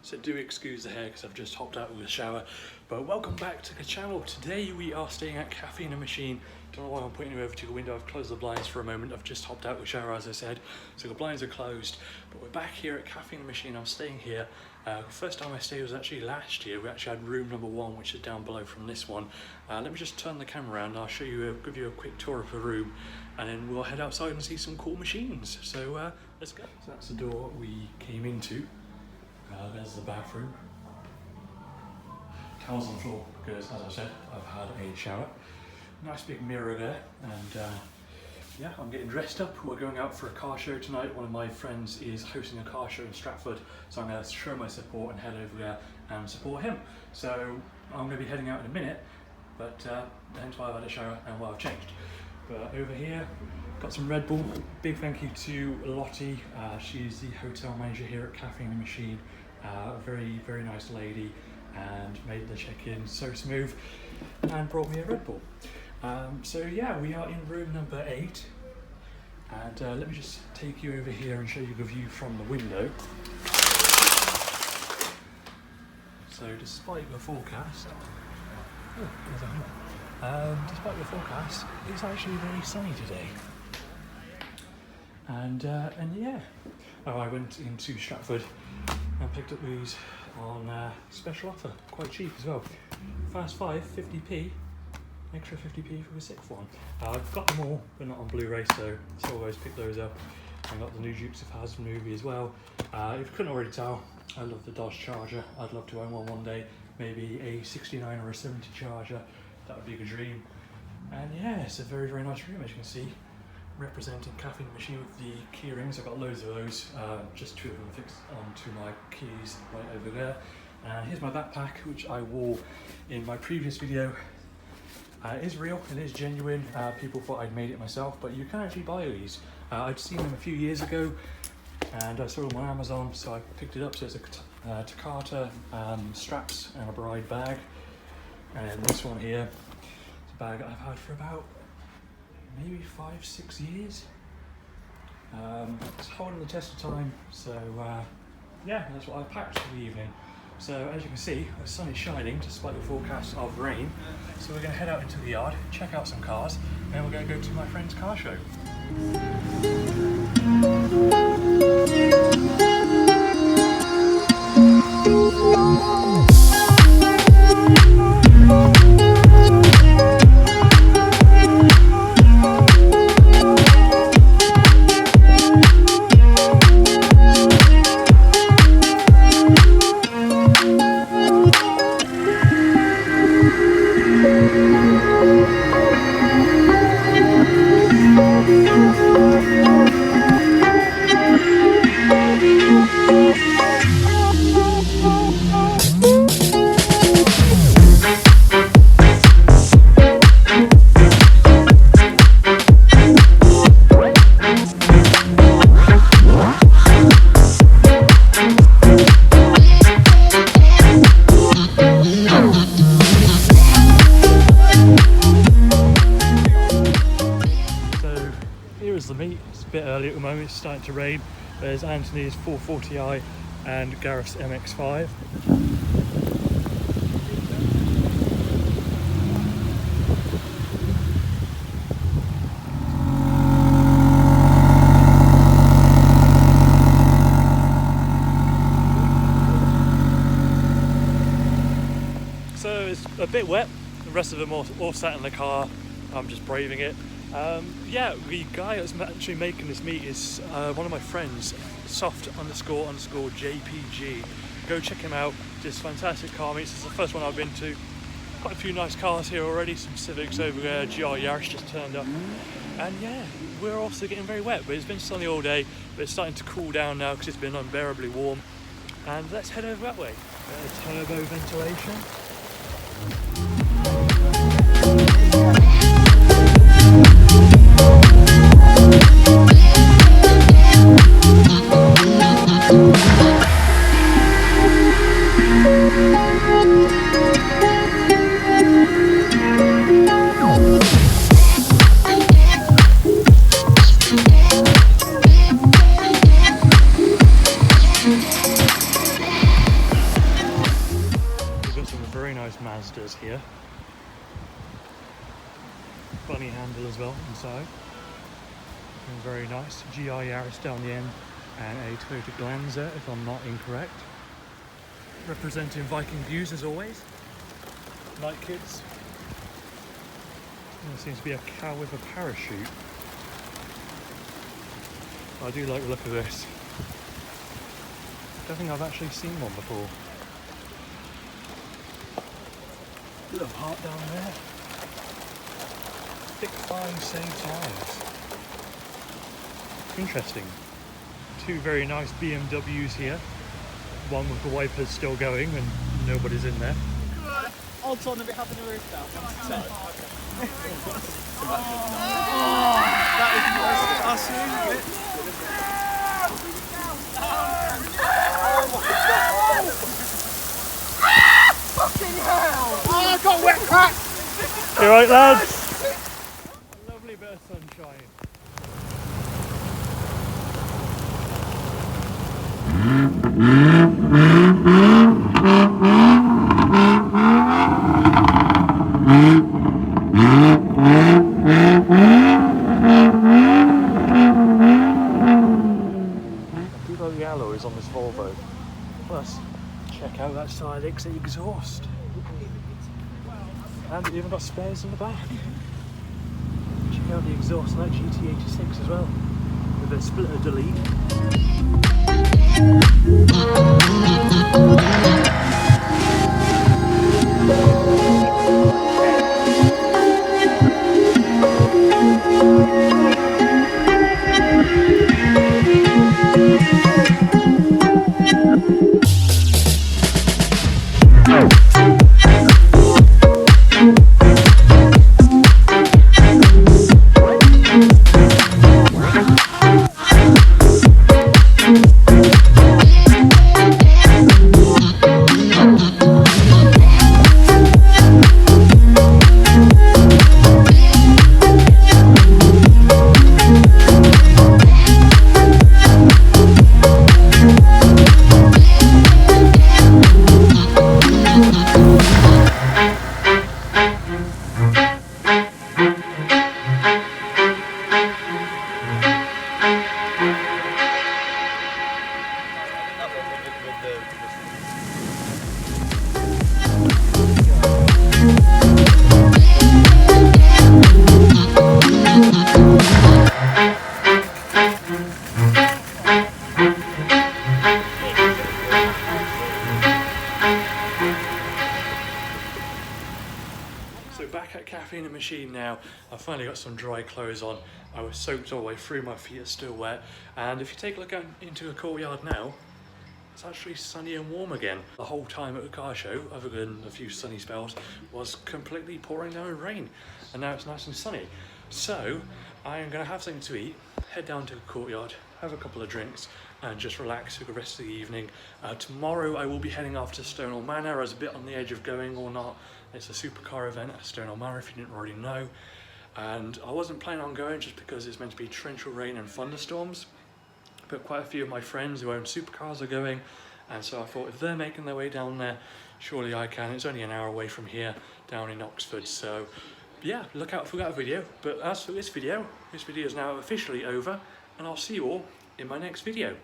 so do excuse the hair because I've just hopped out of the shower. But welcome back to the channel. Today we are staying at Caffeine And Machine. Don't know why I'm pointing you over to the window. I've closed the blinds for a moment. I've just hopped out of the shower, as I said, so the blinds are closed. But we're back here at Caffeine And Machine. I'm staying here. The first time I stayed was actually last year. We actually had room number 1, which is down below from this one. Let me just turn the camera around. I'll show you, give you a quick tour of the room, and then we'll head outside and see some cool machines. So let's go. So that's the door we came into. There's the bathroom. Towels on the floor because, as I said, I've had a shower. Nice big mirror there, and yeah, I'm getting dressed up. We're going out for a car show tonight. One of my friends is hosting a car show in Stratford, so I'm going to show my support and head over there and support him. So I'm going to be heading out in a minute, but hence why I've had a shower and why I've changed. But over here, got some Red Bull. Big thank you to Lottie. She's the hotel manager here at Caffeine And Machine. A very, very nice lady, and made the check-in so smooth and brought me a Red Bull. So yeah, we are in room number 8, and let me just take you over here and show you the view from the window. So despite the forecast, it's actually very sunny today. And yeah, I went into Stratford and picked up these on special offer, quite cheap as well. Fast 5, 50p, extra 50p for the 6th one. I've got them all, but not on Blu-ray, so always pick those up. I got the new Dukes of Hazzard movie as well. If you couldn't already tell, I love the Dodge Charger. I'd love to own one day, maybe a 69 or a 70 Charger. That would be a dream. And yeah, it's a very, very nice room, as you can see, representing Caffeine And Machine with the key rings. I've got loads of those, just 2 of them fixed onto my keys right over there. Here's my backpack, which I wore in my previous video. It is real, it is genuine. People thought I'd made it myself, but you can actually buy these. I'd seen them a few years ago, and I saw them on Amazon, so I picked it up. So it's a Takata straps and a bride bag. And this one here, it's a bag I've had for about maybe 5-6 years. It's holding the test of time, so yeah, that's what I packed for the evening. So as you can see, the sun is shining despite the forecast of rain. So we're going to head out into the yard, check out some cars, and then we're going to go to my friend's car show. The meet. It's a bit early at the moment, it's starting to rain. There's Anthony's 440i and Gareth's MX-5. So it's a bit wet, the rest of them all sat in the car. I'm just braving it. Yeah, the guy that's actually making this meet is one of my friends, soft__JPG. Go check him out. Just fantastic car meets. It's the first one I've been to. Quite a few nice cars here already. Some Civics over there. GR Yaris just turned up. And yeah, we're also getting very wet, but it's been sunny all day. But it's starting to cool down now because it's been unbearably warm. And let's head over that way. Turbo ventilation. nice Mazdas here. Bunny handle as well inside. And very nice. GR Yaris down the end and a Toyota Glanzer, if I'm not incorrect. Representing Viking views as always. Night kids. There seems to be a cow with a parachute. I do like the look of this. I don't think I've actually seen one before. Bit of heart down there. Thick fine same tires. Interesting. Two very nice BMWs here. One with the wipers still going and nobody's in there. Odds on of it having a roof down. That is impressive. I see it. Fucking hell! Oh, I got wet crack! You right, lads? A lovely bit of sunshine. I do like the alloys on this Volvo. Plus, check out that side exit exhaust. And it even got spares in the back. Check out the exhaust on that GT86 as well, with a splitter delete. So back at Caffeine and Machine now. I finally got some dry clothes on. I was soaked all the way through, my feet are still wet. And if you take a look out into the courtyard now, it's actually sunny and warm again. The whole time at the car show, other than a few sunny spells, was completely pouring down rain. And now it's nice and sunny. So I am going to have something to eat, head down to the courtyard, have a couple of drinks, and just relax for the rest of the evening. Tomorrow I will be heading off to Stonewall Manor. I was a bit on the edge of going or not. It's a supercar event at Stonewall Manor, if you didn't already know. And I wasn't planning on going just because it's meant to be torrential rain and thunderstorms. But quite a few of my friends who own supercars are going. And so I thought, if they're making their way down there, surely I can. It's only an hour away from here, down in Oxford. So yeah, look out for that video. But as for this video is now officially over. And I'll see you all in my next video.